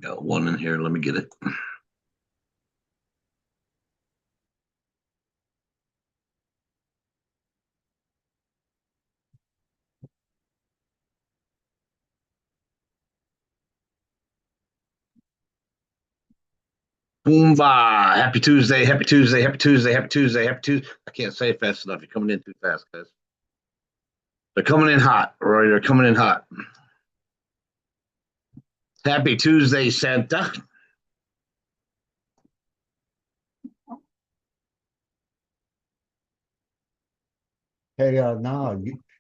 Got one in here. Let me get it. Boomba! Happy Tuesday! Happy Tuesday! Happy Tuesday! Happy Tuesday! Happy Tuesday! I can't say it fast enough. You're coming in too fast, guys. They're coming in hot, Roy. They're coming in hot. Happy Tuesday, Santa. Hey,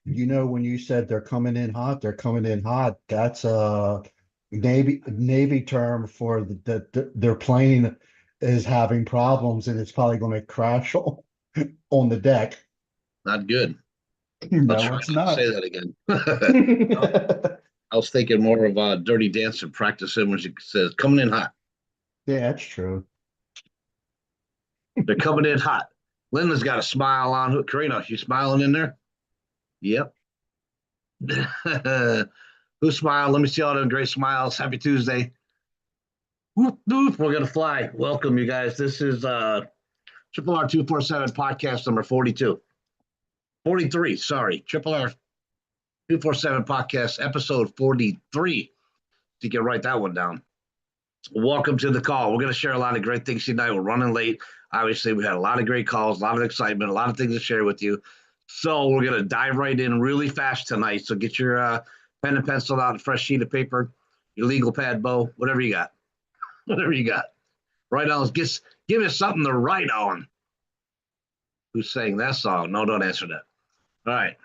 you know when you said they're coming in hot, they're coming in hot. That's a Navy term for their plane is having problems and it's probably going to crash on the deck. Not good. I'll No, try it's not to not. say that again. I was thinking more of Dirty Dancing practicing when she says coming in hot. Yeah, that's true. They're coming in hot. Linda's got a smile on. Karina, you smiling in there? Yep. Who smiled? Let me see all them great smiles. Happy Tuesday. Whoop, whoop, we're gonna fly. Welcome, you guys. This is Triple R 247 podcast number 42. 43, sorry. Triple R 247 podcast episode 43. You can write that one down. Welcome to the call. We're gonna share a lot of great things tonight. We're running late. Obviously, we had a lot of great calls, a lot of excitement, a lot of things to share with you. So we're gonna dive right in really fast tonight. So get your pen and pencil out, a fresh sheet of paper, your legal pad, Bo, whatever you got. Whatever you got. Write on. Give us something to write on. Who's saying that song? No, don't answer that. All right.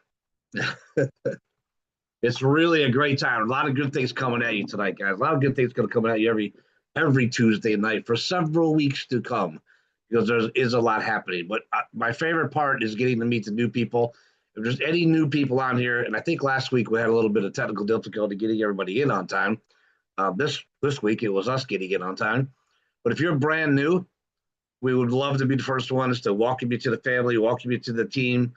It's really a great time. A lot of good things coming at you tonight, guys. A lot of good things going to come at you every Tuesday night for several weeks to come, because there is a lot happening. But my favorite part is getting to meet the new people. If there's any new people on here, and I think last week we had a little bit of technical difficulty getting everybody in on time. This week it was us getting in on time. But if you're brand new, we would love to be the first ones to welcome you to the family, welcome you to the team.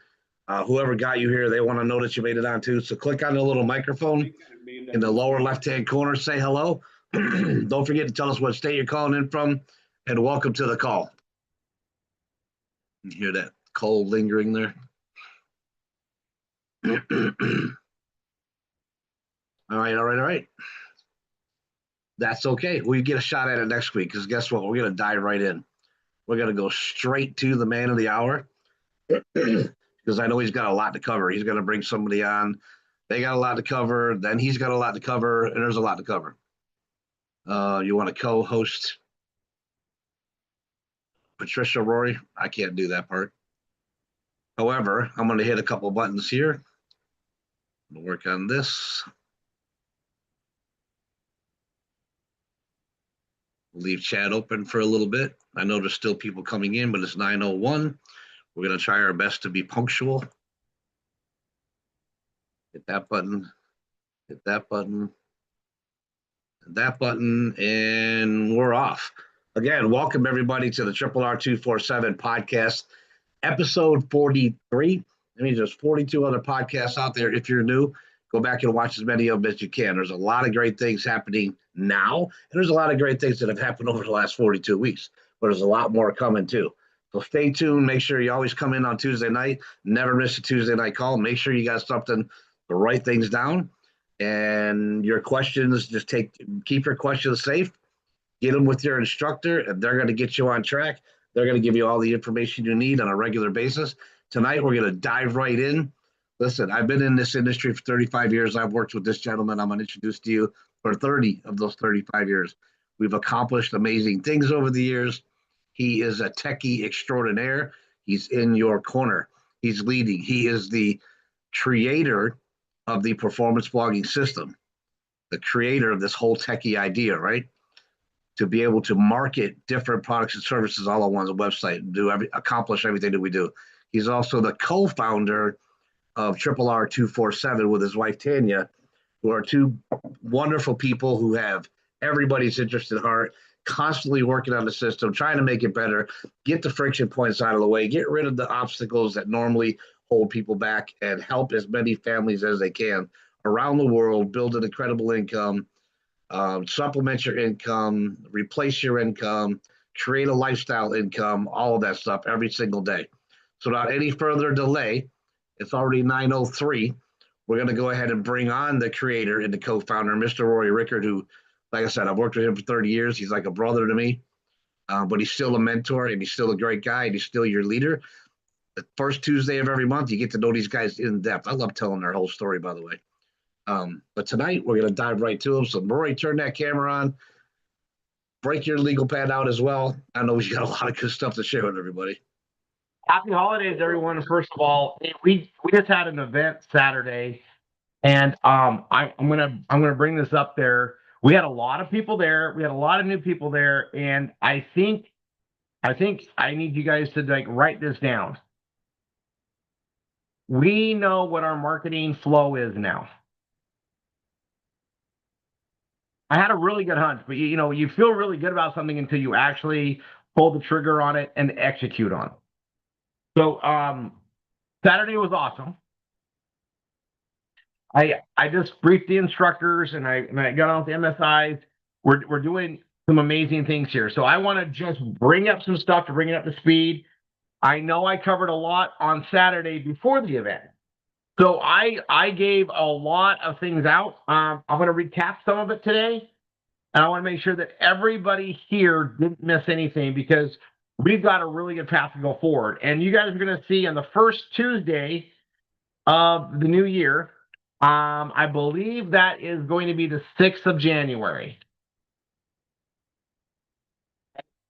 Whoever got you here, they want to know that you made it on too. So click on the little microphone in the lower left-hand corner, say hello. Don't forget to tell us what state you're calling in from, and welcome to the call. You hear that cold lingering there? All right. That's okay. We get a shot at it next week, because guess what? We're going to dive right in. We're going to go straight to the man of the hour, because I know he's got a lot to cover. He's going to bring somebody on. They got a lot to cover. Then he's got a lot to cover, and there's a lot to cover. You want to co-host Patricia Rory? I can't do that part. However, I'm going to hit a couple buttons here. I'm going to work on this. Leave chat open for a little bit. I know there's still people coming in, but it's 9:01. We're going to try our best to be punctual. Hit that button. Hit that button. That button, and we're off. Again, welcome everybody to the Triple R 247 podcast, episode 43. I mean, there's 42 other podcasts out there. If you're new, go back and watch as many of them as you can. There's a lot of great things happening now, and there's a lot of great things that have happened over the last 42 weeks, but there's a lot more coming too. So stay tuned. Make sure you always come in on Tuesday night. Never miss a Tuesday night call. Make sure you got something to write things down. And your questions, keep your questions safe. Get them with your instructor, and they're going to get you on track. They're going to give you all the information you need on a regular basis. Tonight, we're going to dive right in. Listen, I've been in this industry for 35 years. I've worked with this gentleman I'm going to introduce to you for 30 of those 35 years. We've accomplished amazing things over the years. He is a techie extraordinaire. He's in your corner. He's leading. He is the creator of the performance blogging system, the creator of this whole techie idea, right? To be able to market different products and services all on one website and accomplish everything that we do. He's also the co-founder of Triple R 247 with his wife Tanya, who are two wonderful people who have everybody's interest at heart, constantly working on the system, trying to make it better, get the friction points out of the way, get rid of the obstacles that normally hold people back, and help as many families as they can around the world build an incredible income supplement your income, replace your income, create a lifestyle income, all of that stuff every single day. So without any further delay, it's already 9:03. We're going to go ahead and bring on the creator and the co-founder, Mr. Rory Rickard, who, like I said, I've worked with him for 30 years. He's like a brother to me, but he's still a mentor and he's still a great guy and he's still your leader. The first Tuesday of every month, you get to know these guys in depth. I love telling their whole story, by the way. But tonight, we're going to dive right to them. So, Rory, turn that camera on. Break your legal pad out as well. I know we got a lot of good stuff to share with everybody. Happy holidays, everyone. First of all, we just had an event Saturday, and I'm gonna bring this up there. We had a lot of people there. We had a lot of new people there, and I think I need you guys to like write this down. We know what our marketing flow is now. I had a really good hunch, but you feel really good about something until you actually pull the trigger on it and execute on it. So Saturday was awesome. I just briefed the instructors and I got on with the MSIs. We're doing some amazing things here. So I want to just bring up some stuff to bring it up to speed. I know I covered a lot on Saturday before the event. So I gave a lot of things out. I'm going to recap some of it today. And I want to make sure that everybody here didn't miss anything because we've got a really good path to go forward. And you guys are going to see on the first Tuesday of the new year, I believe that is going to be the 6th of January.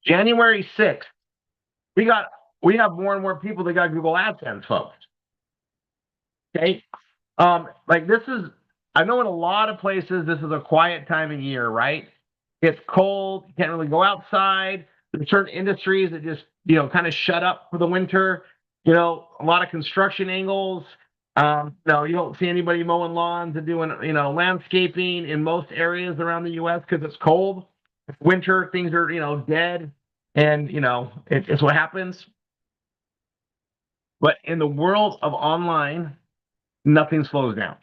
January 6th, we have more and more people that got Google AdSense, folks. Okay. Like this is, I know in a lot of places, this is a quiet time of year, right? It's cold. You can't really go outside. There's certain industries that just, kind of shut up for the winter. A lot of construction angles. No, you don't see anybody mowing lawns and doing, landscaping in most areas around the U.S. because it's cold. It's winter, things are, dead. And, it's what happens. But in the world of online, nothing slows down.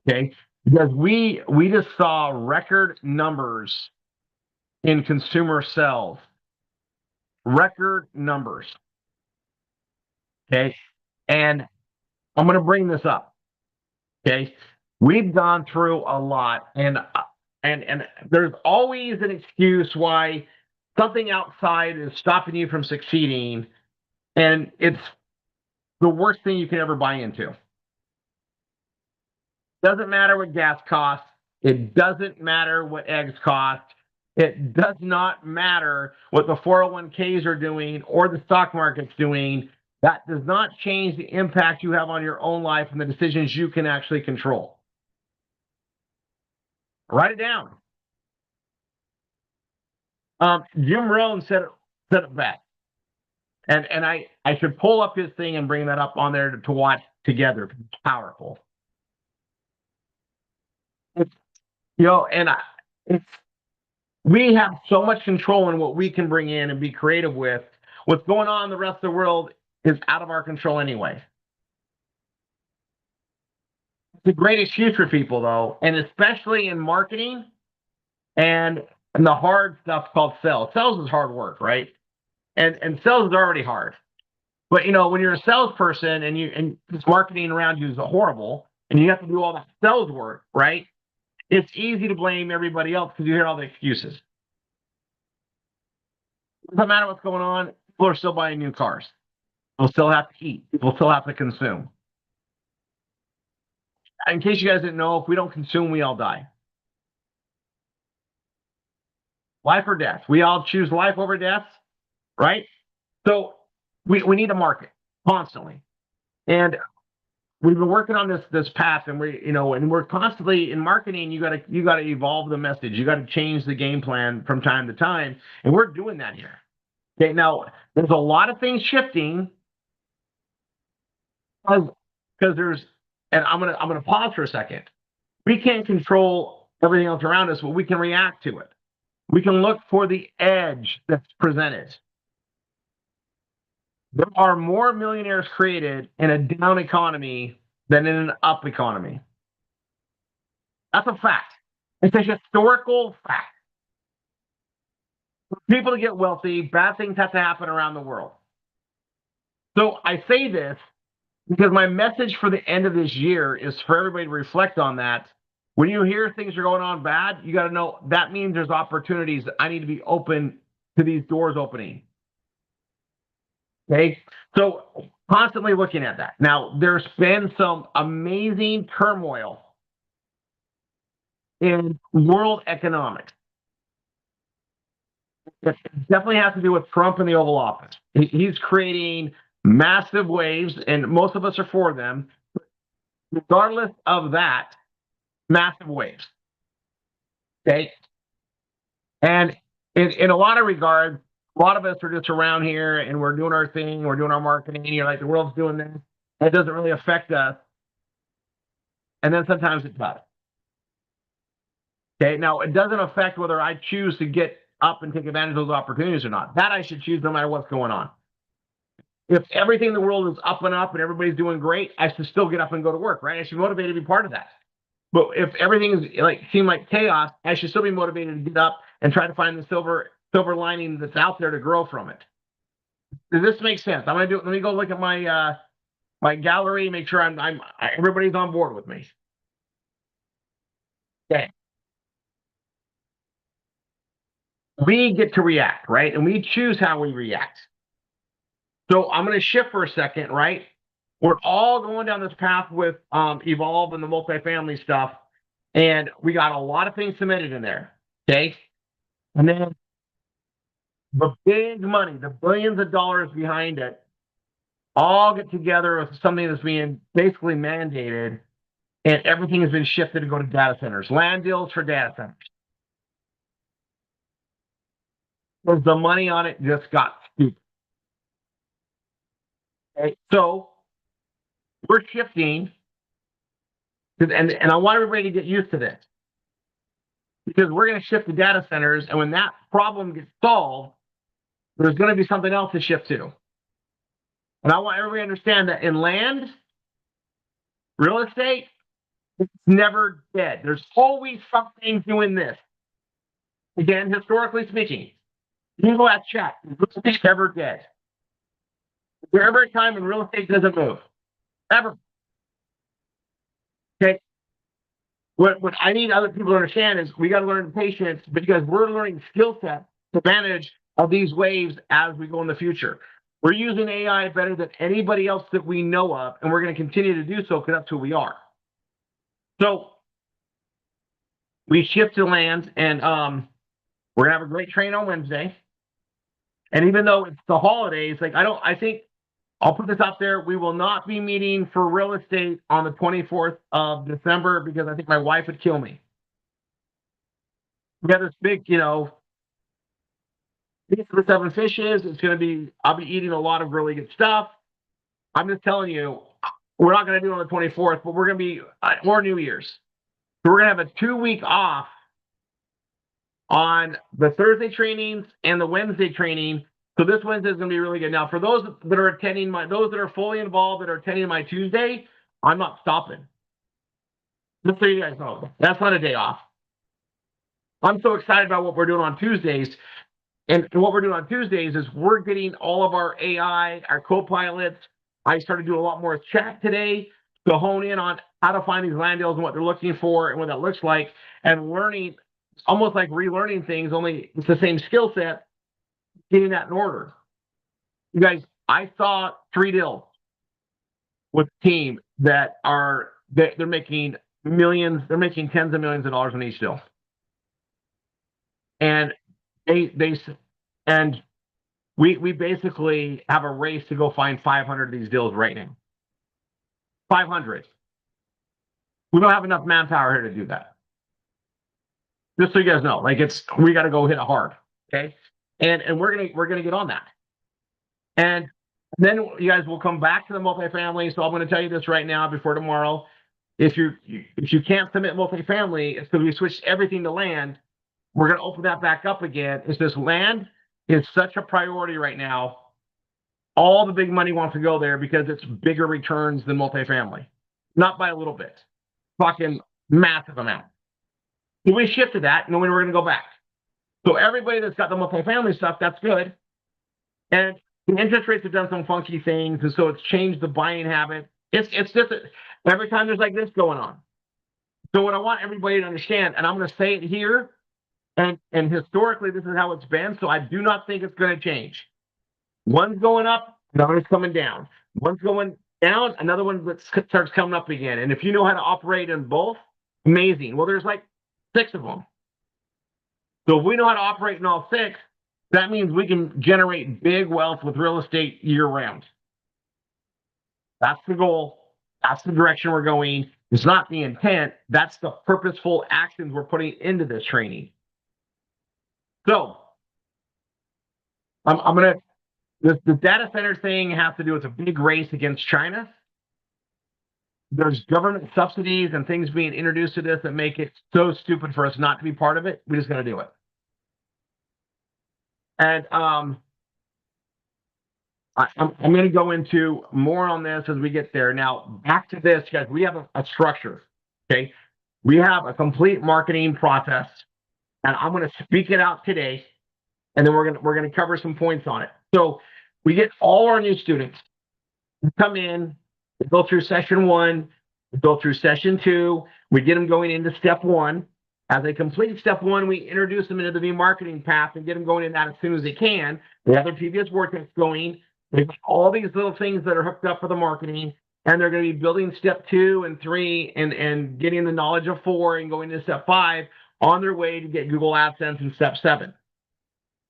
Okay. Because we just saw record numbers in consumer sales. Record numbers. Okay. And I'm going to bring this up. Okay. We've gone through a lot and there's always an excuse why something outside is stopping you from succeeding. And it's the worst thing you can ever buy into. Doesn't matter what gas costs. It doesn't matter what eggs cost. It does not matter what the 401ks are doing or the stock market's doing. That does not change the impact you have on your own life and the decisions you can actually control. Write it down. Jim Rohn said it best. And I should pull up his thing and bring that up on there to watch together. It's powerful. We have so much control in what we can bring in and be creative with. What's going on in the rest of the world is out of our control anyway. It's a great excuse for people, though, and especially in marketing and the hard stuff called sales. Sales is hard work, right? And sales is already hard. But when you're a salesperson and this marketing around you is horrible, and you have to do all that sales work, right? It's easy to blame everybody else because you hear all the excuses. It doesn't matter what's going on. People are still buying new cars. People still have to eat. People still have to consume. In case you guys didn't know, if we don't consume, we all die. Life or death. We all choose life over death, right? So we need a market constantly. And we've been working on this path, and we're constantly in marketing. You got to evolve the message. You got to change the game plan from time to time, and we're doing that here. Okay, now there's a lot of things shifting because there's, and I'm gonna pause for a second. We can't control everything else around us, but we can react to it. We can look for the edge that's presented. There are more millionaires created in a down economy than in an up economy. That's a fact. It's a historical fact. For people to get wealthy, bad things have to happen around the world. So I say this because my message for the end of this year is for everybody to reflect on that. When you hear things are going on bad, you got to know that means there's opportunities that I need to be open to these doors opening. Okay. So constantly looking at that. Now, there's been some amazing turmoil in world economics. It definitely has to do with Trump in the Oval Office. He's creating massive waves, and most of us are for them. Regardless of that, massive waves. Okay. And in a lot of regards, a lot of us are just around here and we're doing our thing, we're doing our marketing, you're like, the world's doing this. It doesn't really affect us. And then sometimes it does. Okay. Now, it doesn't affect whether I choose to get up and take advantage of those opportunities or not. That I should choose no matter what's going on. If everything in the world is up and everybody's doing great, I should still get up and go to work, right? I should be motivated to be part of that. But if everything is like seem like chaos, I should still be motivated to get up and try to find the silver lining that's out there to grow from it. Does this make sense? I'm gonna do. Let me go look at my my gallery, make sure everybody's on board with me. Okay. We get to react, right? And we choose how we react. So I'm going to shift for a second, right? We're all going down this path with Evolve and the multifamily stuff, and we got a lot of things submitted in there. Okay. And then the big money, the billions of dollars behind it, all get together with something that's being basically mandated, and everything has been shifted to go to data centers, land deals for data centers. Because the money on it just got stupid. Okay, so we're shifting, and I want everybody to get used to this, because we're going to shift to data centers, and when that problem gets solved, there's going to be something else to shift to. And I want everybody to understand that in land, real estate, it's never dead. There's always something doing this. Again, historically speaking, you can go ask chat. Is real estate ever dead? Is there ever a time when real estate doesn't move? Ever. Okay. What I need other people to understand is we got to learn patience, because we're learning skill sets to manage of these waves as we go in the future. We're using AI better than anybody else that we know of, and we're going to continue to do so because that's who we are. So we shift to land, and we're gonna have a great train on Wednesday. And even though it's the holidays, like I think I'll put this out there. We will not be meeting for real estate on the 24th of December, because I think my wife would kill me. We got this big, Feast of the Seven Fishes. It's going to be, I'll be eating a lot of really good stuff. I'm just telling you, we're not going to do it on the 24th, but we're going to be, or New Year's. So we're going to have a 2-week off on the Thursday trainings and the Wednesday training. So this Wednesday is going to be really good. Now, for those that are attending those that are fully involved that are attending my Tuesday, I'm not stopping. Just so you guys know, that's not a day off. I'm so excited about what we're doing on Tuesdays. And what we're doing on Tuesdays is we're getting all of our AI, our co-pilots. I started doing a lot more chat today to hone in on how to find these land deals and what they're looking for and what that looks like, and learning, almost like relearning things, only it's the same skill set, getting that in order. You guys, I saw 3 deals with the team that they're making millions, they're making tens of millions of dollars on each deal. And we basically have a race to go find 500 of these deals right now. 500. We don't have enough manpower here to do that. Just so you guys know, like we got to go hit it hard, okay? And we're gonna get on that. And then you guys will come back to the multifamily. So I'm going to tell you this right now before tomorrow. If you can't submit multifamily, it's because we switched everything to land. We're going to open that back up again. It's just land is such a priority right now. All the big money wants to go there because it's bigger returns than multifamily. Not by a little bit. Fucking massive amount. So we shifted that, and then we were going to go back. So everybody that's got the multifamily stuff, that's good. And the interest rates have done some funky things, and so it's changed the buying habit. It's just every time there's like this going on. So what I want everybody to understand, and I'm going to say it here, and historically this is how it's been. So I do not think it's going to change. One's going up, another one's coming down. One's going down, another one that starts coming up again. And if you know how to operate in both, amazing. Well, there's like 6 of them. So if we know how to operate in all 6, that means we can generate big wealth with real estate year round. That's the goal. That's the direction we're going. It's not the intent. That's the purposeful actions we're putting into this training. So I'm going to, the data center thing has to do with a big race against China. There's government subsidies and things being introduced to this that make it so stupid for us not to be part of it. We're just going to do it. And I'm going to go into more on this as we get there. Now, back to this, guys, we have a structure, okay? We have a complete marketing process, and I'm going to speak it out today, and then we're going to cover some points on it. So we get all our new students come in, we go through session 1, we go through session 2, we get them going into step 1. As they complete step 1, we introduce them into the V-marketing path and get them going in that as soon as they can. They have their previous vortex going. They've got all these little things that are hooked up for the marketing, and they're going to be building step 2 and 3 and getting the knowledge of 4 and going to step 5 on their way to get Google AdSense in step 7.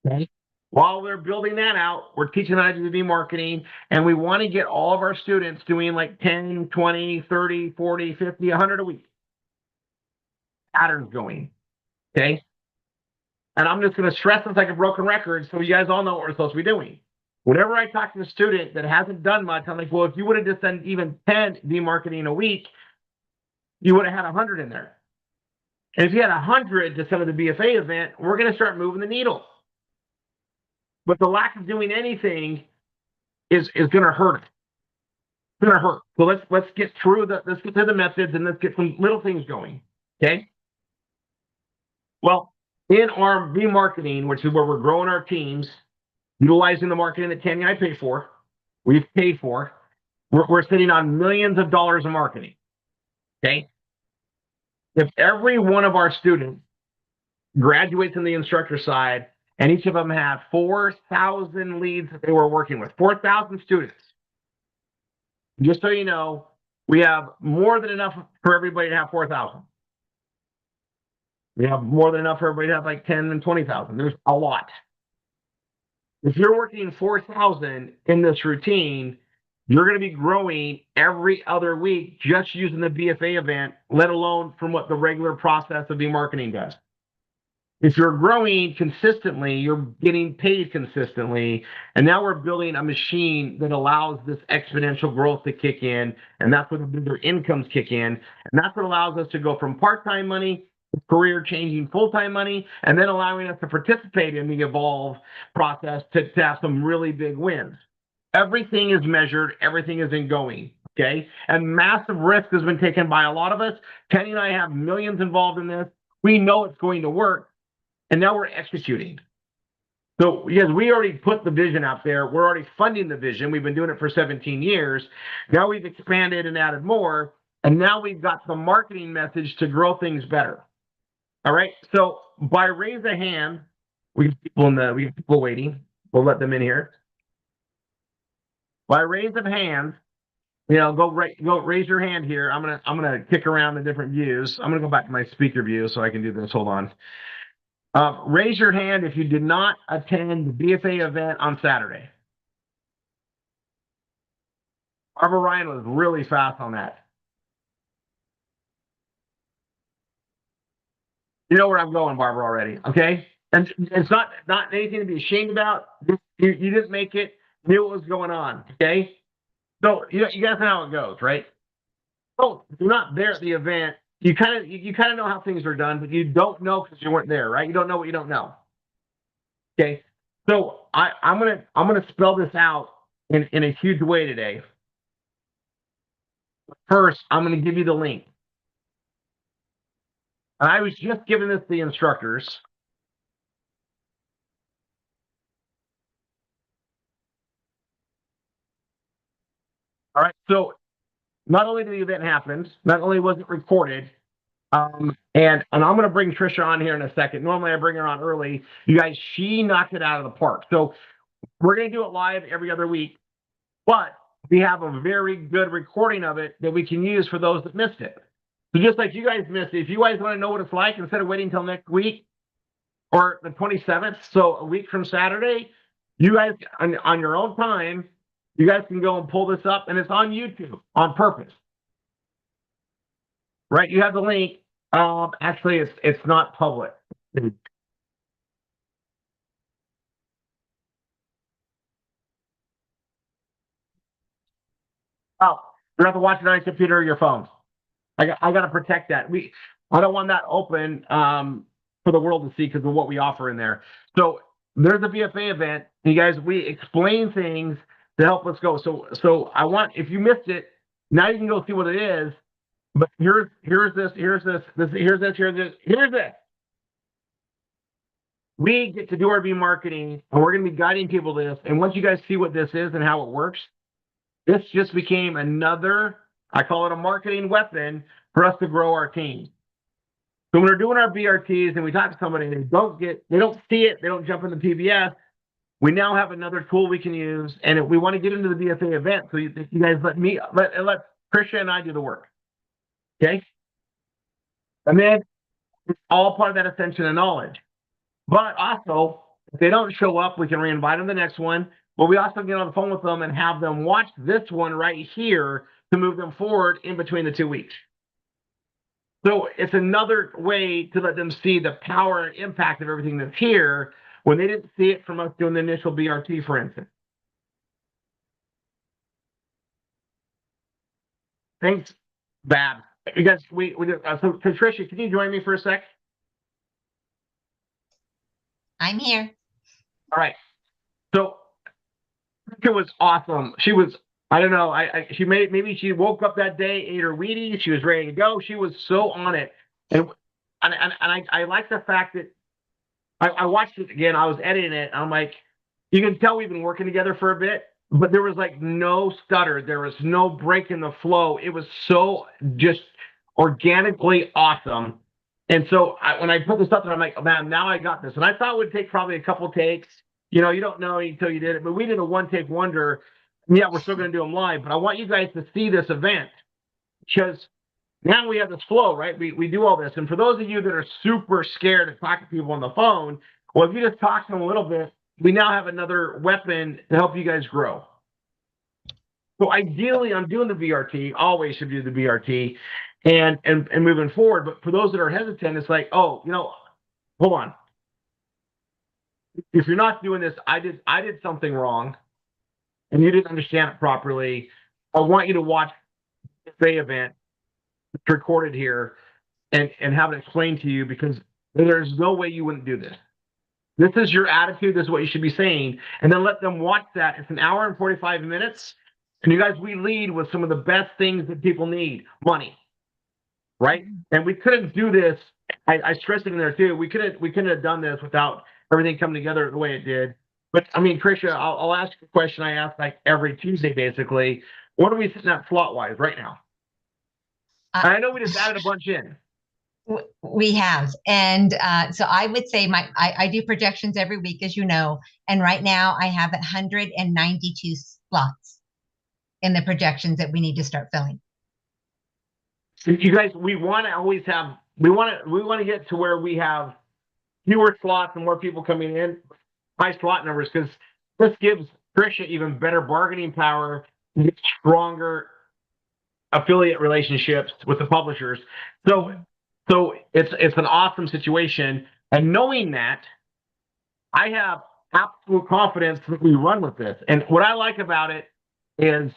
Okay. While they're building that out, we're teaching them how to do V-marketing, and we want to get all of our students doing like 10, 20, 30, 40, 50, 100 a week. Patterns going, okay? And I'm just going to stress this like a broken record so you guys all know what we're supposed to be doing. Whenever I talk to a student that hasn't done much, I'm like, well, if you would have just done even 10 V-marketing a week, you would have had 100 in there. And if you had 100 to some of the BFA event, we're going to start moving the needle. But the lack of doing anything is going to hurt. It's going to hurt. So let's get through the methods and let's get some little things going, okay? Well, in our V-marketing, which is where we're growing our teams, utilizing the marketing that Tanya and I we've paid for, we're sitting on millions of dollars of marketing, okay? If every one of our students graduates in the instructor side, and each of them had 4,000 leads that they were working with, 4,000 students. Just so you know, we have more than enough for everybody to have 4,000. We have more than enough for everybody to have like 10 and 20,000. There's a lot. If you're working 4,000 in this routine, you're going to be growing every other week just using the BFA event, let alone from what the regular process of marketing does. If you're growing consistently, you're getting paid consistently. And now we're building a machine that allows this exponential growth to kick in. And that's where the bigger incomes kick in. And that's what allows us to go from part-time money to career-changing full-time money, and then allowing us to participate in the evolve process to have some really big wins. Everything is measured. Everything is going. Okay. And massive risk has been taken by a lot of us. Kenny and I have millions involved in this. We know it's going to work. And now we're executing. So, yes, we already put the vision out there. We're already funding the vision. We've been doing it for 17 years. Now we've expanded and added more. And now we've got the marketing message to grow things better. All right. So by raise of hand, we have people waiting. We'll let them in here. By raise of hands, go raise your hand here. I'm gonna kick around the different views. I'm gonna go back to my speaker view so I can do this. Hold on. Raise your hand if you did not attend the BFA event on Saturday. Barbara Ryan was really fast on that. You know where I'm going, Barbara, already, okay? And it's not anything to be ashamed about. You didn't make it, knew what was going on, okay? So you guys know how it goes, right? So if you're not there at the event, you kind of know how things are done, but you don't know because you weren't there, right? You don't know what you don't know. Okay. So I'm gonna spell this out in a huge way today. First, I'm gonna give you the link. And I was just giving this to the instructors. All right. So not only did the event happen, not only was it recorded, and I'm going to bring Trisha on here in a second. Normally I bring her on early. You guys, she knocked it out of the park. So we're going to do it live every other week, but we have a very good recording of it that we can use for those that missed it. So just like you guys missed it, if you guys want to know what it's like, instead of waiting until next week or the 27th, so a week from Saturday, you guys on your own time, you guys can go and pull this up, and it's on YouTube on purpose. Right? You have the link. Actually, it's not public. Oh, you have to watch it on your computer or your phone. I got to protect that. I don't want that open for the world to see because of what we offer in there. So there's a BFA event. You guys, we explain things to help us go. So I want, if you missed it, now you can go see what it is. But here's this. We get to do our B marketing, and we're going to be guiding people to this. And once you guys see what this is and how it works, this just became another, I call it a marketing weapon for us to grow our team. So when we're doing our BRTs and we talk to somebody and they don't see it, they don't jump in the PBS, we now have another tool we can use. And if we want to get into the BFA event, so you guys let Krisha and I do the work. Okay? And then it's all part of that ascension of knowledge. But also, if they don't show up, we can reinvite them to the next one. But we also get on the phone with them and have them watch this one right here to move them forward in between the 2 weeks. So it's another way to let them see the power and impact of everything that's here when they didn't see it from us doing the initial BRT, for instance. Thanks, Bab. You guys, so Patricia, can you join me for a sec? I'm here. All right. So it was awesome. She was, I don't know, maybe she woke up that day, ate her Wheaties, she was ready to go. She was so on it. And I like the fact that I watched it again. I was editing it. I'm like, you can tell we've been working together for a bit, but there was like no stutter. There was no break in the flow. It was so just organically awesome. And so when I put this up there, I'm like, oh, man, now I got this. And I thought it would take probably a couple takes. You know, you don't know until you did it, but we did a one-take wonder. Yeah, we're still going to do them live, but I want you guys to see this event because now we have this flow, right? We do all this. And for those of you that are super scared to talk to people on the phone, well, if you just talk to them a little bit, we now have another weapon to help you guys grow. So ideally, I'm doing the BRT, always should do the BRT and moving forward. But for those that are hesitant, it's like, oh, you know, hold on. If you're not doing this, I did something wrong and you didn't understand it properly. I want you to watch the event. It's recorded here and have it explained to you because there's no way you wouldn't do this. This is your attitude. This is what you should be saying. And then let them watch that. It's an hour and 45 minutes. And you guys, we lead with some of the best things that people need. Money. Right? And we couldn't do this. I stressed it in there too. We couldn't have done this without everything coming together the way it did. But I mean, Tricia, I'll ask you a question I ask like every Tuesday, basically. What are we sitting at slot-wise right now? I know we just added a bunch in. We have. And so I would say I do projections every week, as you know. And right now I have 192 slots in the projections that we need to start filling. You guys, we want to get to where we have fewer slots and more people coming in, high slot numbers, because this gives Tricia even better bargaining power, stronger affiliate relationships with the publishers. So it's an awesome situation. And knowing that, I have absolute confidence that we run with this. And what I like about it is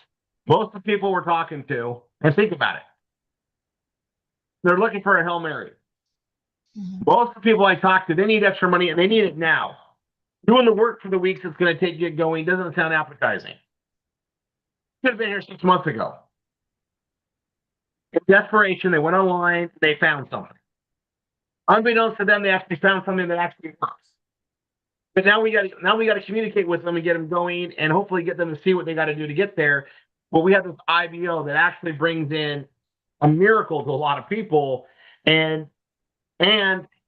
most of the people we're talking to, and think about it, they're looking for a Hail Mary. Mm-hmm. Most of the people I talk to, they need extra money and they need it now. Doing the work for the weeks it's going to take to get going doesn't sound appetizing. Should have been here 6 months ago. In desperation, they went online, they found something. Unbeknownst to them, they actually found something that actually works. But now we got to communicate with them and get them going, and hopefully get them to see what they got to do to get there. But we have this IBO that actually brings in a miracle to a lot of people, and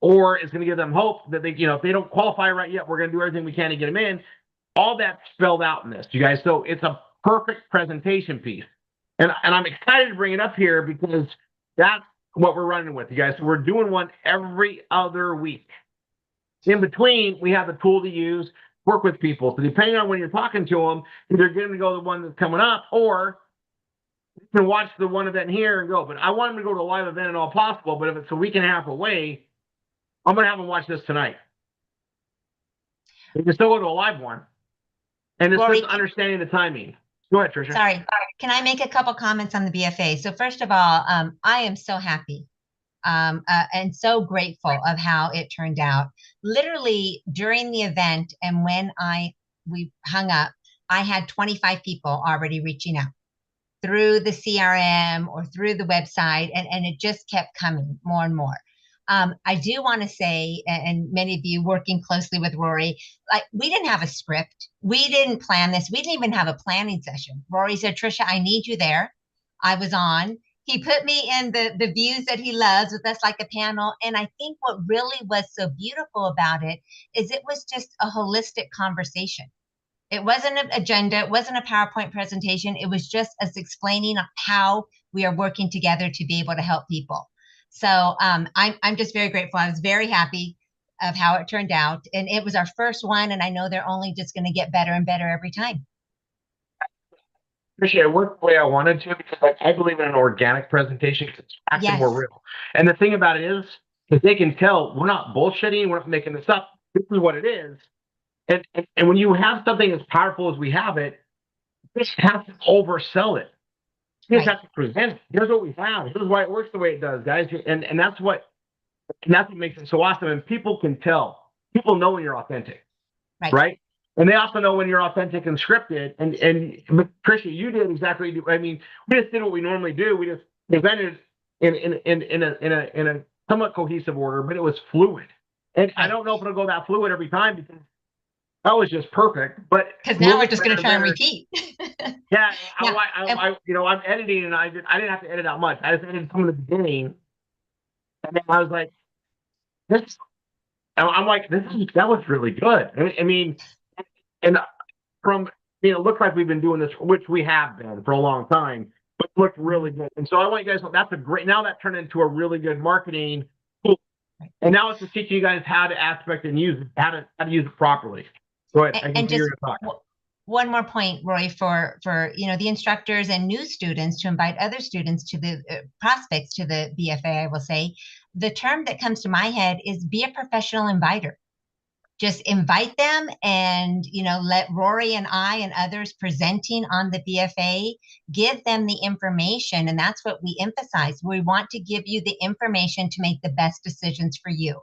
or is going to give them hope that they, if they don't qualify right yet, we're going to do everything we can to get them in. All that's spelled out in this, you guys. So it's a perfect presentation piece, and I'm excited to bring it up here because that's what we're running with, you guys. So we're doing one every other week. In between, we have the tool to use, work with people. So depending on when you're talking to them, either get them to go to the one that's coming up, or you can watch the one event here and go. But I want them to go to a live event and all possible. But if it's a week and a half away, I'm going to have them watch this tonight. You can still go to a live one. And it's Rory, just understanding the timing. Go ahead, Tricia. Sorry. Can I make a couple comments on the BFA? So first of all, I am so happy and so grateful of how it turned out. Literally during the event and when we hung up, I had 25 people already reaching out through the CRM or through the website, and it just kept coming more and more. I do want to say, and many of you working closely with Rory, like, we didn't have a script. We didn't plan this. We didn't even have a planning session. Rory said, Tricia, I need you there. I was on. He put me in the views that he loves with us like a panel. And I think what really was so beautiful about it is it was just a holistic conversation. It wasn't an agenda. It wasn't a PowerPoint presentation. It was just us explaining how we are working together to be able to help people. So I'm just very grateful. I was very happy of how it turned out. And it was our first one. And I know they're only just going to get better and better every time. Appreciate it. Worked the way I wanted to, because I believe in an organic presentation because it's actually more real. And the thing about it is they can tell we're not bullshitting. We're not making this up. This is what it is. And when you have something as powerful as we have it, you just have to oversell it. You just have to present it. Here's what we have. Here's why it works the way it does, guys. And that's what makes it so awesome. And people can tell. People know when you're authentic, right? And they also know when you're authentic and scripted. But Tricia, you did exactly. I mean, we just did what we normally do. We just presented in a somewhat cohesive order, but it was fluid. And I don't know if it'll go that fluid every time because that was just perfect. But because now we're just going to try and repeat. Yeah, I'm editing, and I didn't have to edit out much. I just edited some of the beginning, and then I was like, this. I'm like, that was really good. I mean, and it looks like we've been doing this, which we have been for a long time, but it looked really good. And so I want you guys. Now that turned into a really good marketing tool, and now it's just teaching you guys how to aspect and use it, how to use it properly. Go ahead. And just one more point, Roy, for the instructors and new students to invite other students to the prospects to the BFA. I will say the term that comes to my head is be a professional inviter. Just invite them, and let Rory and I and others presenting on the BFA give them the information, and that's what we emphasize. We want to give you the information to make the best decisions for you.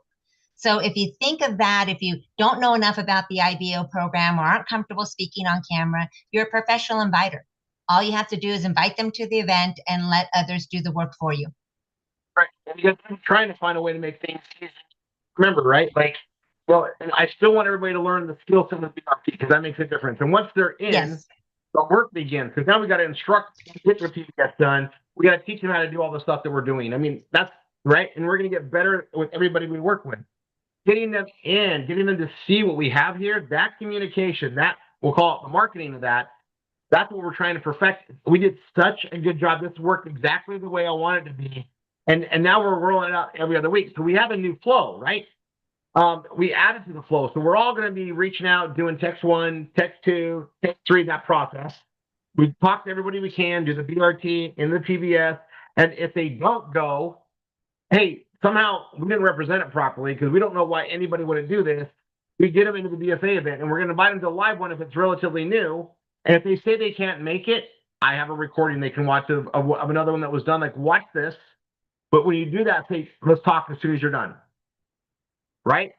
So if you think of that, if you don't know enough about the IBO program or aren't comfortable speaking on camera, you're a professional inviter. All you have to do is invite them to the event and let others do the work for you. Right. And you're trying to find a way to make things easy. Remember, right? And I still want everybody to learn the skill set of BRT because that makes a difference. And once they're in, the work begins, because now we got to instruct, get their PBS done. We got to teach them how to do all the stuff that we're doing. I mean, that's right. And we're going to get better with everybody we work with. Getting them in, getting them to see what we have here, that communication, that we'll call it the marketing of that. That's what we're trying to perfect. We did such a good job. This worked exactly the way I wanted it to be. And now we're rolling it out every other week. So we have a new flow, right? We added to the flow. So we're all going to be reaching out, doing text 1, text 2, text 3, that process. We talk to everybody we can, do the BRT in the PBS. And if they don't go, hey, somehow we didn't represent it properly because we don't know why anybody would do this. We get them into the BFA event, and we're going to invite them to a live one if it's relatively new. And if they say they can't make it, I have a recording they can watch of another one that was done. Like, watch this. But when you do that, say, let's talk as soon as you're done. Right?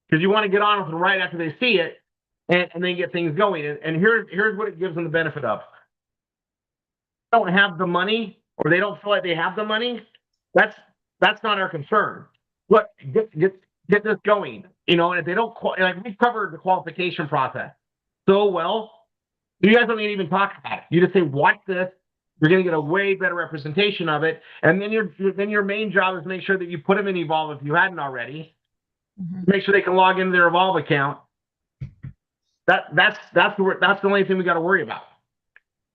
Because you want to get on with them right after they see it and then get things going. And here's what it gives them the benefit of. They don't have the money, or they don't feel like they have the money. That's not our concern. look, get this going, you know, and if they don't, like we covered the qualification process so well, you guys don't even talk about it. You just say, watch this. You're going to get a way better representation of it. And then your main job is make sure that you put them in Evolve if you hadn't already. Mhm. Make sure they can log into their Evolve account. That's the only thing we got to worry about.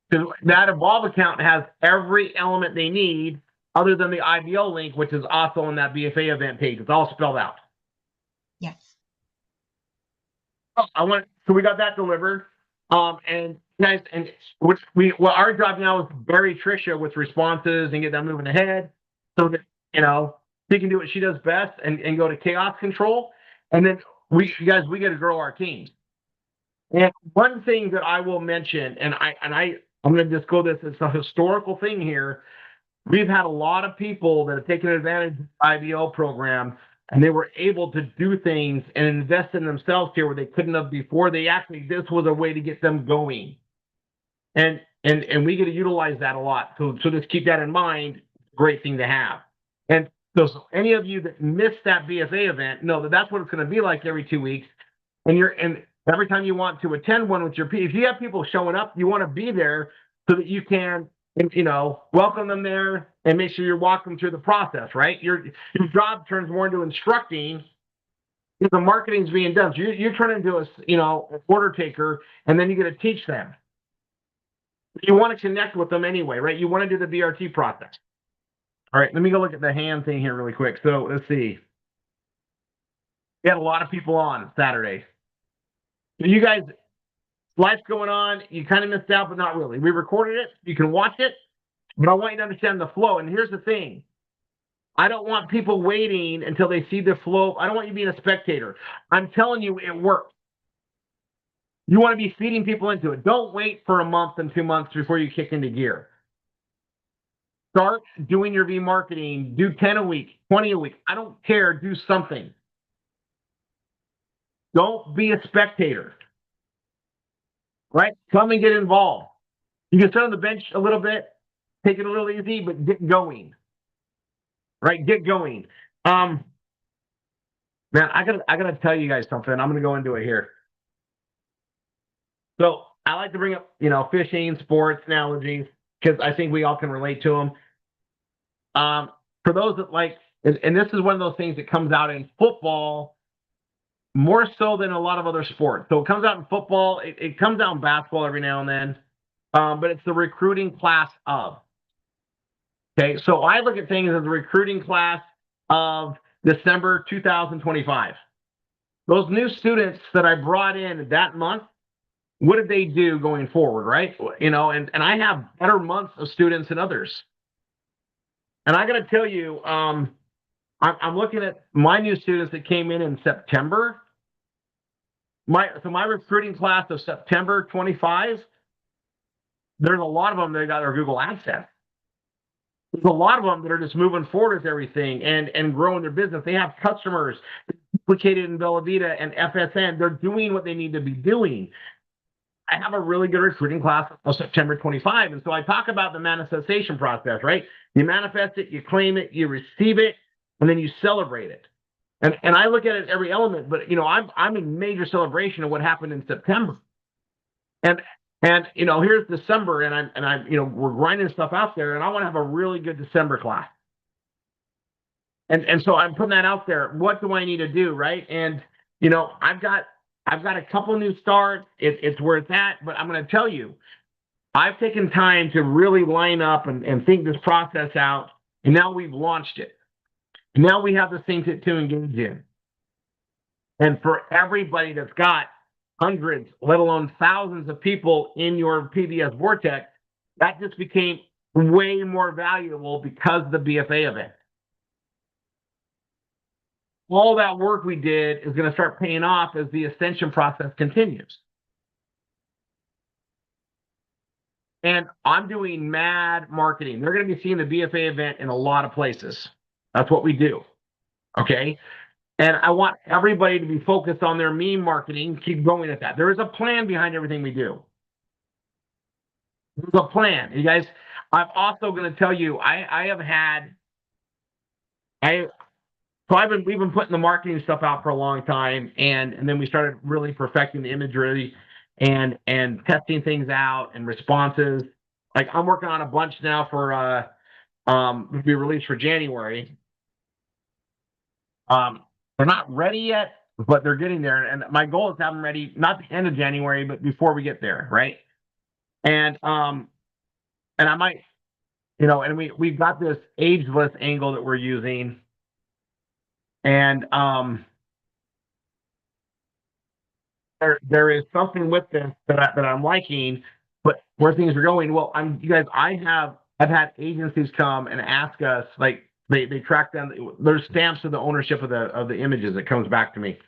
Because that Evolve account has every element they need other than the IBO link, which is also on that BFA event page. It's all spelled out. Yes. So we got that delivered. And guys, and our job now is to bury Trisha with responses and get them moving ahead so that, you know, she can do what she does best and go to chaos control. And then we got to grow our teams. And one thing that I will mention, I'm going to just go this, it's a historical thing here. We've had a lot of people that have taken advantage of the IBO program, and they were able to do things and invest in themselves here where they couldn't have before. This was a way to get them going. And we get to utilize that a lot. So just keep that in mind. Great thing to have. And so any of you that missed that BFA event, know that that's what it's going to be like every 2 weeks. And every time you want to attend one with your people, if you have people showing up, you want to be there so that you can, you know, welcome them there and make sure you're walking them through the process, right? Your job turns more into instructing if the marketing's being done. So you're turning into an order taker, and then you get to teach them. You want to connect with them anyway, right? You want to do the BRT process. All right, let me go look at the hand thing here really quick. So let's see. We had a lot of people on Saturday. So you guys, life's going on. You kind of missed out, but not really. We recorded it. You can watch it, but I want you to understand the flow. And here's the thing. I don't want people waiting until they see the flow. I don't want you being a spectator. I'm telling you, it works. You want to be feeding people into it. Don't wait for a month and 2 months before you kick into gear. Start doing your V marketing. Do 10 a week, 20 a week. I don't care. Do something. Don't be a spectator. Right? Come and get involved. You can sit on the bench a little bit, take it a little easy, but get going. Right? Get going. Man, I gotta tell you guys something. I'm gonna go into it here. So I like to bring up, fishing, sports analogies, because I think we all can relate to them. For those that like, and this is one of those things that comes out in football more so than a lot of other sports. So it comes out in football, it comes out in basketball every now and then, but it's the recruiting class of. Okay, so I look at things as the recruiting class of December 2025. Those new students that I brought in that month, what did they do going forward, right? And I have better months of students than others. And I got to tell you, I'm looking at my new students that came in September. My recruiting class of September 25, there's a lot of them that got their Google AdSense. There's a lot of them that are just moving forward with everything and growing their business. They have customers duplicated in Bella Vita and FSN. They're doing what they need to be doing. I have a really good recruiting class of September 25. And so I talk about the manifestation process, right? You manifest it, you claim it, you receive it, and then you celebrate it. And I look at it every element, but I'm in major celebration of what happened in September. And here's December, and I'm we're grinding stuff out there, and I want to have a really good December class. And so I'm putting that out there. What do I need to do, right? And I've got a couple new starts. It's where it's at, but I'm going to tell you, I've taken time to really line up and think this process out, and now we've launched it. Now we have this thing to engage in. And for everybody that's got hundreds, let alone thousands of people in your PBS vortex, that just became way more valuable because of the BFA event. All that work we did is going to start paying off as the ascension process continues. And I'm doing mad marketing. They're going to be seeing the BFA event in a lot of places. That's what we do. Okay. And I want everybody to be focused on their meme marketing. Keep going at that. There is a plan behind everything we do. There's a plan. You guys, I'm also going to tell you, I we've been putting the marketing stuff out for a long time, and then we started really perfecting the imagery and testing things out and responses. Like I'm working on a bunch now for to be released for January. They're not ready yet, but they're getting there. And my goal is to have them ready not the end of January, but before we get there, right? And I might, and we've got this ageless angle that we're using, and there is something with this that I'm liking, but where things are going. Well, I've had agencies come and ask us, like they track down, there's stamps of the ownership of the images that comes back to me,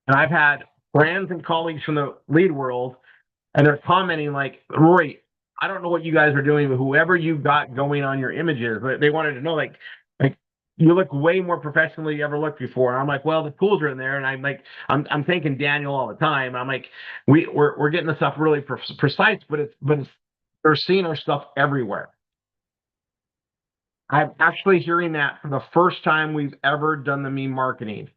and I've had friends and colleagues from the lead world, and they're commenting like, Rory, I don't know what you guys are doing, but whoever you got going on your images, but they wanted to know like you look way more professional than you ever looked before. And I'm like, well, the tools are in there, and I'm thanking Daniel all the time. I'm like, we're getting the stuff really precise, but they're seeing our stuff everywhere. I'm actually hearing that for the first time we've ever done the meme marketing.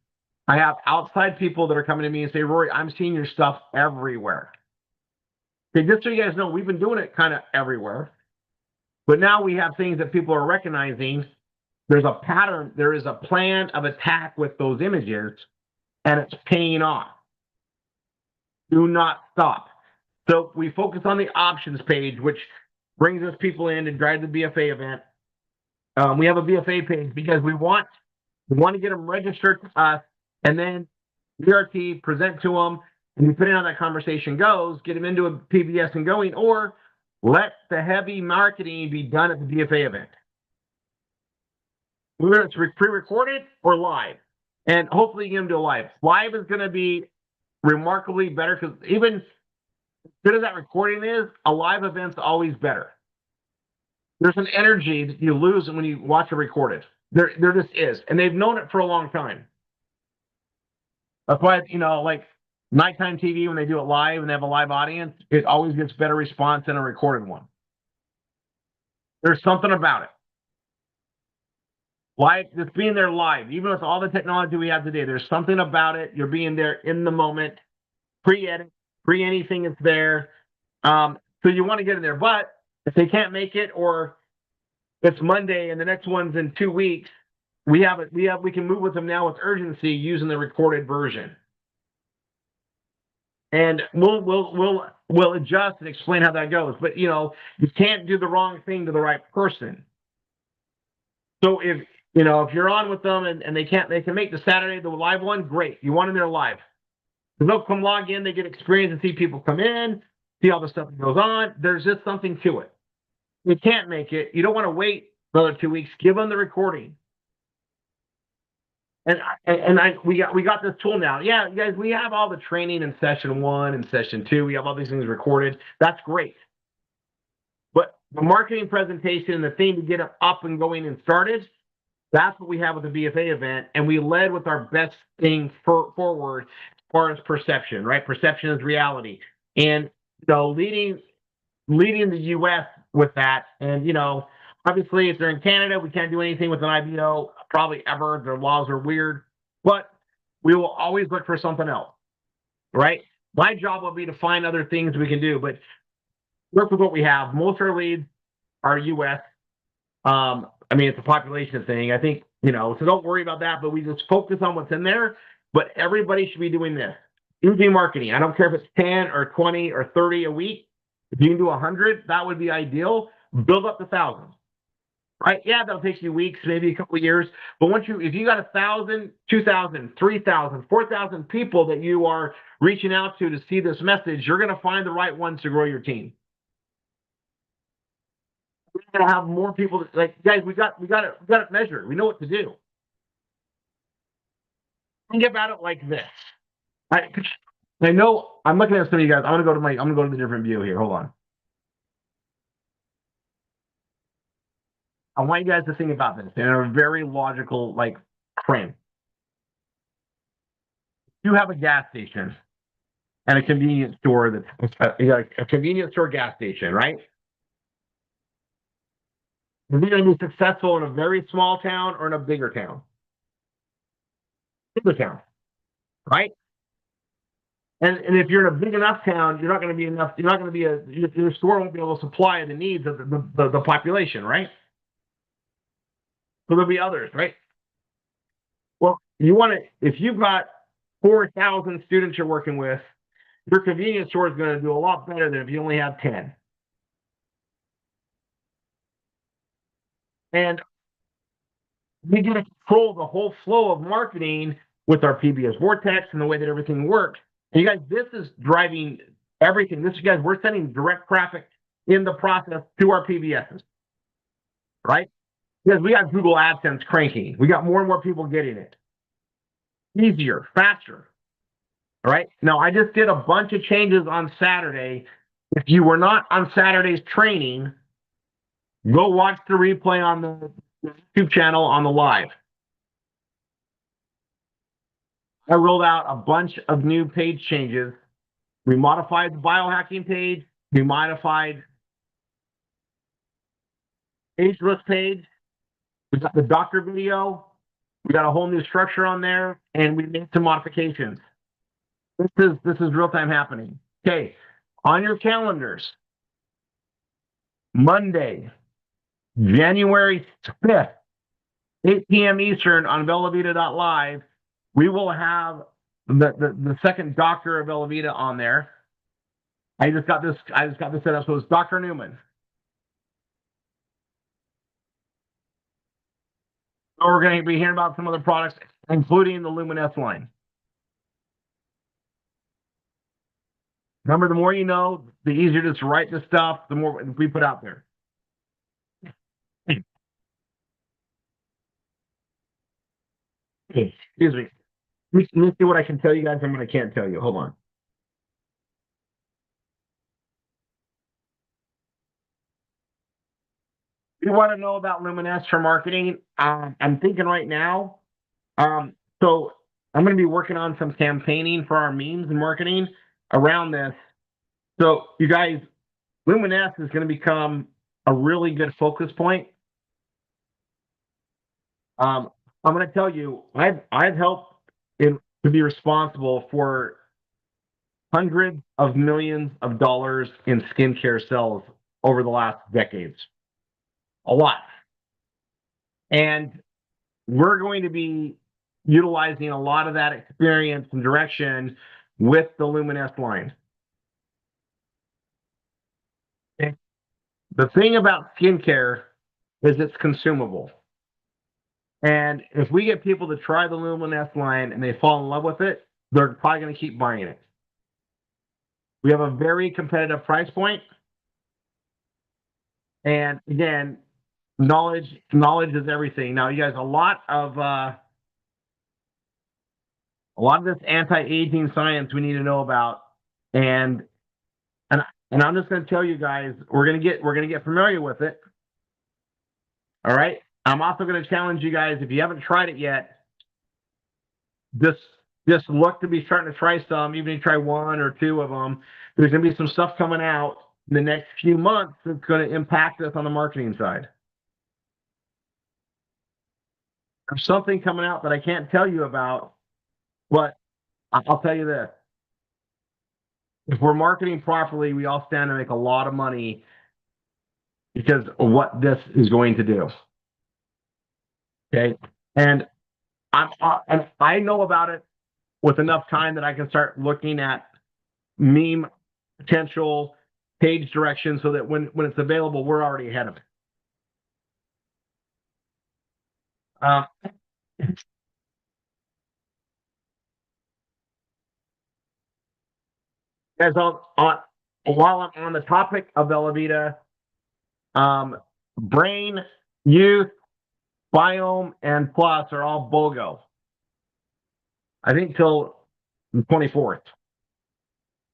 I have outside people that are coming to me and say, Rory, I'm seeing your stuff everywhere. Okay, just so you guys know, we've been doing it kind of everywhere, but now we have things that people are recognizing. There's a pattern, there is a plan of attack with those images, and it's paying off. Do not stop. So we focus on the options page, which brings us people in and drive the BFA event. We have a BFA page because we want to get them registered to us, and then BRT present to them, and depending on how that conversation goes, get them into a PBS and going, or let the heavy marketing be done at the BFA event. Whether it's pre-recorded or live, and hopefully you get them to live. Live is going to be remarkably better because even as good as that recording is, a live event's always better. There's an energy that you lose when you watch it recorded. There just is, and they've known it for a long time. That's why, like nighttime TV, when they do it live and they have a live audience, it always gets better response than a recorded one. There's something about it. Live, just being there live, even with all the technology we have today, there's something about it. You're being there in the moment, pre-edit, pre-anything is there. So you want to get in there. But if they can't make it, or it's Monday and the next one's in 2 weeks, we can move with them now with urgency using the recorded version. And we'll adjust and explain how that goes. But you can't do the wrong thing to the right person. So if you're on with them and they can make the Saturday, the live one, great. You want them there live. They'll come log in, they get experience and see people come in, see all the stuff that goes on. There's just something to it. You can't make it. You don't want to wait another 2 weeks. Give them the recording. And we got this tool now. Yeah, you guys, we have all the training in session 1 and session 2. We have all these things recorded. That's great. But the marketing presentation and the thing to get it up and going and started, that's what we have with the BFA event. And we led with our best thing forward as far as perception, right? Perception is reality. And leading the US with that. And obviously, if they're in Canada, we can't do anything with an IBO, probably ever. Their laws are weird, but we will always look for something else, right? My job will be to find other things we can do, but work with what we have. Most of our leads are U.S. It's a population thing. I think, so don't worry about that, but we just focus on what's in there. But everybody should be doing this. Do marketing. I don't care if it's 10 or 20 or 30 a week. If you can do 100, that would be ideal. Build up to thousands. Right? Yeah, that'll take you weeks, maybe a couple of years. But if you got 1,000, 2,000, 3,000, 4,000 people that you are reaching out to see this message, you're going to find the right ones to grow your team. We're going to have more people guys, we got it measured. We know what to do. Think about it like this. I know I'm looking at some of you guys. I'm going to go to the different view here. Hold on. I want you guys to think about this in a very logical frame. You have a gas station and a convenience store a convenience store gas station, right? Is he going to be successful in a very small town or in a bigger town? Bigger town, right? And if you're in a big enough town, you're not going to be enough. You're not going to be your store won't be able to supply the needs of the population, right? So there'll be others, right? Well, you want to if you've got 4,000 students you're working with, your convenience store is going to do a lot better than if you only have 10. And we get to control the whole flow of marketing with our PBS Vortex and the way that everything works. And you guys, this is driving everything. This, you guys, we're sending direct traffic in the process to our PBSs, right? Because we got Google AdSense cranking. We got more and more people getting it. Easier, faster. All right. Now, I just did a bunch of changes on Saturday. If you were not on Saturday's training, go watch the replay on the YouTube channel on the live. I rolled out a bunch of new page changes. We modified the biohacking page. We modified ageless page. We got the doctor video. We got a whole new structure on there, and we made some modifications. This is real time happening. Okay, on your calendars, Monday, January 5th, 8 p.m. Eastern on bellavita.live, we will have the second doctor of Bellavita on there. I just got this set up. So it's Dr. Newman. So we're going to be hearing about some other products, including the Luminesce line. Remember, the more you know, the easier it is to write this stuff, the more we put out there. Excuse me. Let me see what I can tell you guys and what I can't tell you. Hold on. You want to know about Luminesce for marketing? I'm thinking right now. So I'm going to be working on some campaigning for our memes and marketing around this. So you guys, Luminesce is going to become a really good focus point. I'm going to tell you, I've helped to be responsible for hundreds of millions of dollars in skincare sales over the last decades. A lot. And we're going to be utilizing a lot of that experience and direction with the Luminesce line. Okay. The thing about skincare is it's consumable. And if we get people to try the Luminesce line and they fall in love with it, they're probably going to keep buying it. We have a very competitive price point. And again, knowledge is everything. Now, you guys, a lot of this anti-aging science we need to know about, and I'm just going to tell you guys, we're going to get familiar with it. All right. I'm also going to challenge you guys, if you haven't tried it yet, just look to be starting to try some, even if you try one or two of them. There's going to be some stuff coming out in the next few months that's going to impact us on the marketing side. There's something coming out that I can't tell you about, but I'll tell you this. If we're marketing properly, we all stand to make a lot of money because of what this is going to do. Okay. And I know about it with enough time that I can start looking at meme potential page direction so that when it's available, we're already ahead of it. As while I'm on the topic of Bellavita, Brain, Youth, Biome, and Plus are all BOGO. I think till the 24th,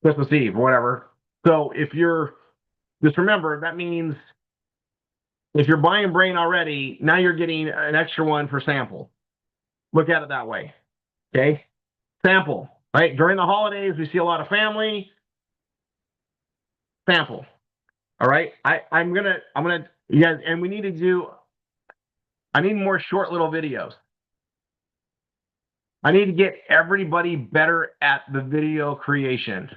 Christmas Eve, or whatever. So if you're, just remember, that means if you're buying Brain already, now you're getting an extra one for sample. Look at it that way. Okay? Sample, right? During the holidays, we see a lot of family. Sample. All right. I'm gonna You guys, and we need to do, I need more short little videos. I need to get everybody better at the video creation.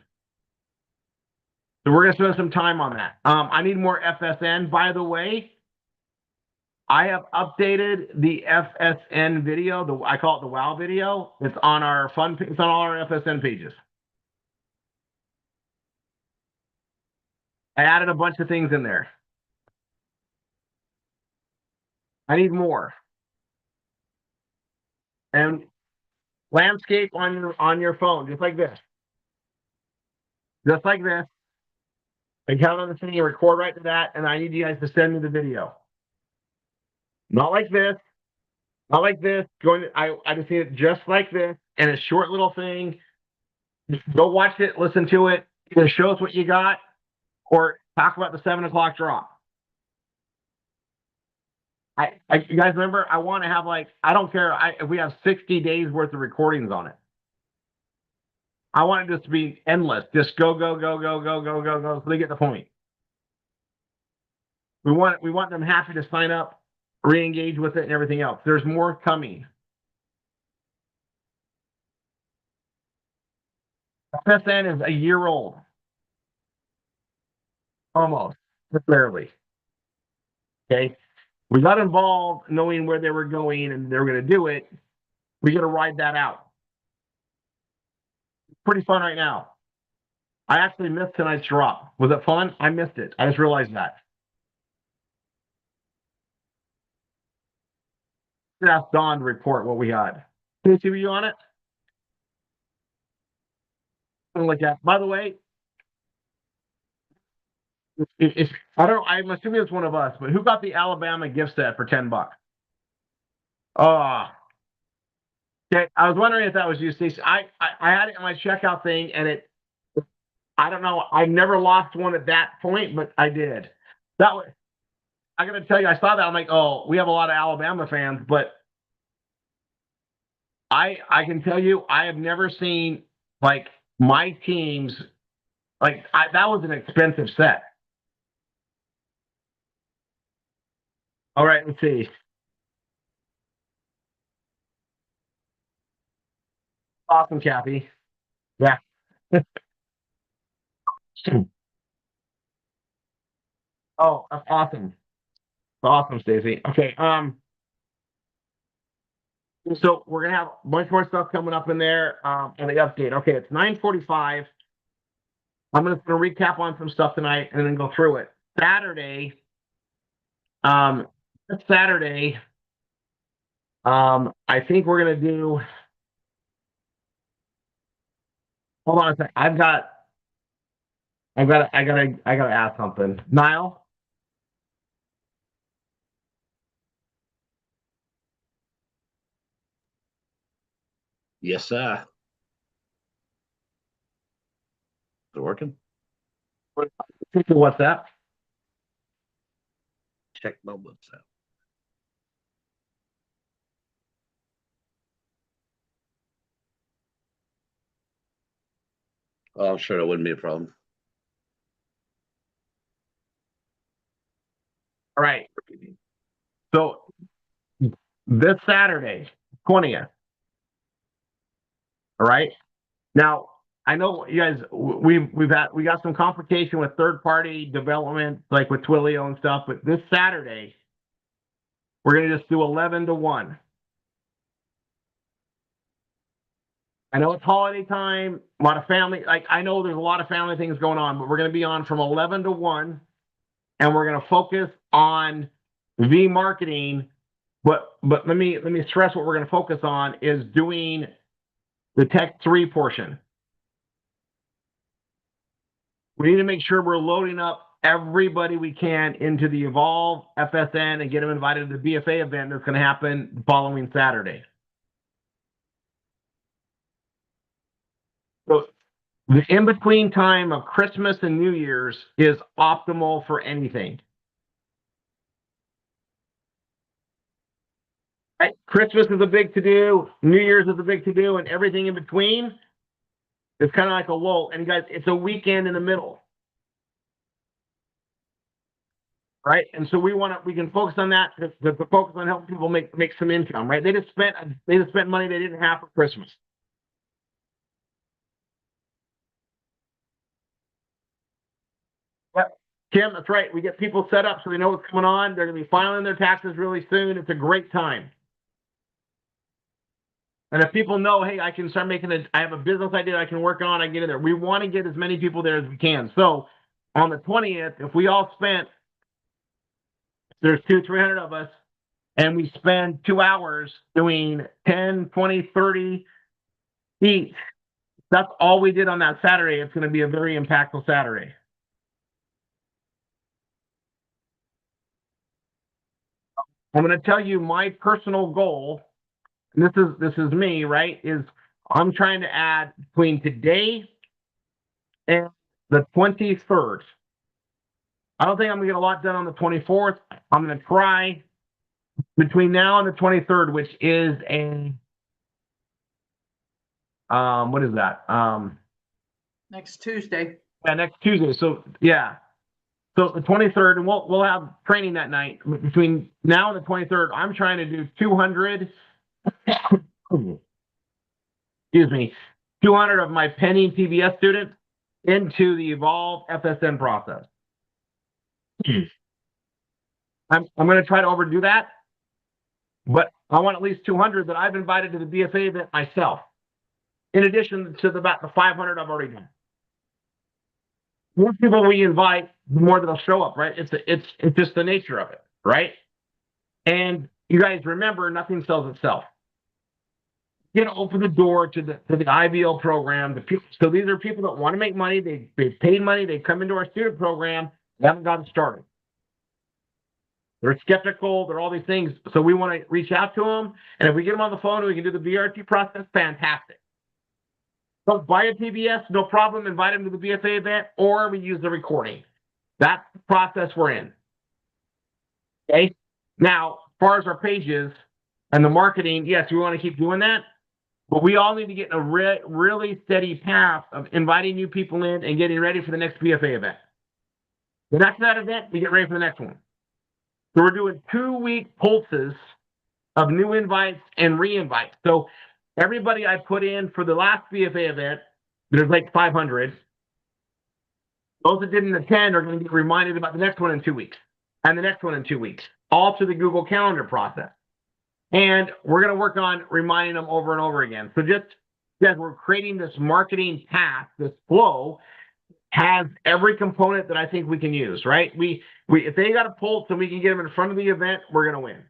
So we're going to spend some time on that. I need more FSN. By the way, I have updated the FSN video. I call it the WOW video. It's on our it's on all our FSN pages. I added a bunch of things in there. I need more. And landscape on your phone, just like this. Just like this. I count on the thing, you record right to that, and I need you guys to send me the video. Not like this. Not like this. I just need it just like this, and a short little thing. Just go watch it, listen to it. Either show us what you got, or talk about the 7 o'clock drop. You guys remember? I want to have I don't care if we have 60 days worth of recordings on it. I want it just to be endless. Just go, go, go, go, go, go, go, go. So they get the point. We want them happy to sign up, re-engage with it, and everything else. There's more coming. FSN is a year old. Almost. Just barely. Okay. We got involved knowing where they were going and they were going to do it. We got to ride that out. Pretty fun right now. I actually missed tonight's drop. Was it fun? I missed it. I just realized that. Ask Dawn to report what we had. Can you see you on it? Something like that. By the way, I don't know, I'm assuming it's one of us, but who got the Alabama gift set for $10? Oh, okay. I was wondering if that was you, Stacey. I had it in my checkout thing, and I don't know. I've never lost one at that point, but I did. That was. I got to tell you, I saw that. I'm like, oh, we have a lot of Alabama fans, but I can tell you, I have never seen my teams that was an expensive set. All right, let's see. Awesome, Kathy. Yeah. Oh, that's awesome. Awesome, Stacy. Okay. So we're gonna have a bunch more stuff coming up in there in the update. Okay, it's 9:45. I'm just gonna recap on some stuff tonight and then go through it. Saturday, this Saturday, I think we're gonna do. Hold on a sec. I gotta ask something. Niall. Yes, sir. Is it working? What's that? Check my WhatsApp. Oh, I'm sure that wouldn't be a problem. All right. So this Saturday, 20th. All right. Now I know you guys. We got some complication with third-party development, like with Twilio and stuff. But this Saturday, we're gonna just do 11 to 1. I know it's holiday time, a lot of family. I know there's a lot of family things going on, but we're gonna be on from 11 to 1, and we're gonna focus on V marketing. But let me stress what we're gonna focus on is doing the Tech 3 portion. We need to make sure we're loading up everybody we can into the Evolve FSN and get them invited to the BFA event that's going to happen the following Saturday. So the in-between time of Christmas and New Year's is optimal for anything. Right? Christmas is a big to-do, New Year's is a big to-do, and everything in between is kind of like a lull. And guys, it's a weekend in the middle. right? And so we can focus on that to focus on helping people make some income, right? They just spent money they didn't have for Christmas. Yep. Kim, that's right. We get people set up so they know what's coming on. They're going to be filing their taxes really soon. It's a great time. And if people know, hey, I can start I have a business idea I can work on, I can get in there. We want to get as many people there as we can. So on the 20th, if we all spent, there's 300 of us, and we spend 2 hours doing 10, 20, 30 each. That's all we did on that Saturday. It's going to be a very impactful Saturday. I'm going to tell you my personal goal, and this is me, right? Is I'm trying to add between today and the 23rd. I don't think I'm going to get a lot done on the 24th. I'm going to try between now and the 23rd, which is a what is that? Next Tuesday. Yeah, next Tuesday. So yeah. So the 23rd, and we'll have training that night. Between now and the 23rd, I'm trying to do 200. Excuse me, 200 of my pending PBS students into the Evolve FSN process. I'm going to try to overdo that, but I want at least 200 that I've invited to the BFA event myself, in addition to about the 500 I've already done. The more people we invite, the more that'll show up, right? It's just the nature of it, right? And you guys remember, nothing sells itself. You know, open the door to the IVL program. So these are people that want to make money. They've paid money. They come into our student program. They haven't gotten started. They're skeptical. They're all these things. So we want to reach out to them. And if we get them on the phone and we can do the BRT process, fantastic. So buy a PBS, no problem. Invite them to the BFA event, or we use the recording. That's the process we're in. Okay. Now, as far as our pages and the marketing, yes, we want to keep doing that. But we all need to get in a really steady path of inviting new people in and getting ready for the next BFA event. Then after that event, we get ready for the next one. So we're doing 2-week pulses of new invites and re-invites. So everybody I put in for the last BFA event, there's like 500. Those that didn't attend are going to get reminded about the next one in 2 weeks and the next one in 2 weeks, all through the Google Calendar process. And we're going to work on reminding them over and over again. So just as we're creating this marketing path, this flow has every component that I think we can use, right? If they got a pulse and we can get them in front of the event, we're going to win.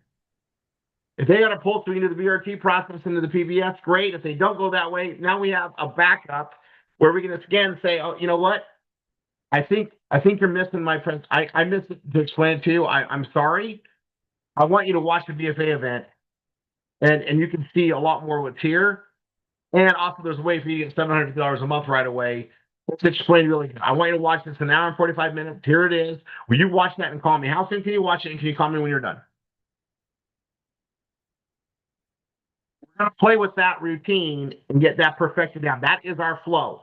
If they got a pulse, we can do the BRT process into the PBS, great. If they don't go that way, now we have a backup where we can again say, oh, you know what? I think you're missing my friends. I missed to explain it to you. I'm sorry. I want you to watch the BFA event. And you can see a lot more what's here. And also there's a way for you to get $750 a month right away. Let's explain really good. I want you to watch this in an hour and 45 minutes. Here it is. Will you watch that and call me? How soon can you watch it? And can you call me when you're done? We're going to play with that routine and get that perfected down. That is our flow.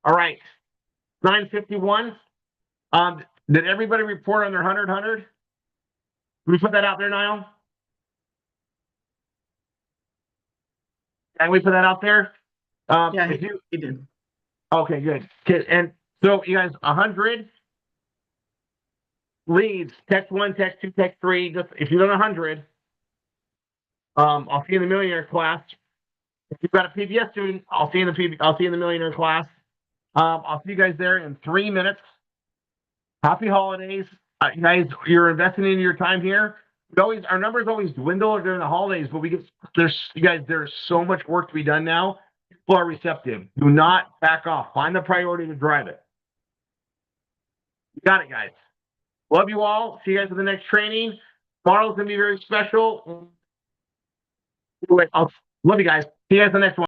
All right. 9:51. Did everybody report on their 100? Can we put that out there, Niall? Can we put that out there? Yeah, he did. Okay, good. And so you guys, 100 leads, text 1, text 2, text 3. Just if you've done 100, I'll see you in the millionaire class. If you've got a PBS student, I'll see you in the millionaire class. I'll see you guys there in 3 minutes. Happy holidays. You guys, you're investing in your time here. Our numbers always dwindle during the holidays, but there's so much work to be done now. People are receptive. Do not back off. Find the priority to drive it. You got it, guys. Love you all. See you guys in the next training. Tomorrow's going to be very special. Anyway, I'll love you guys. See you guys in the next one.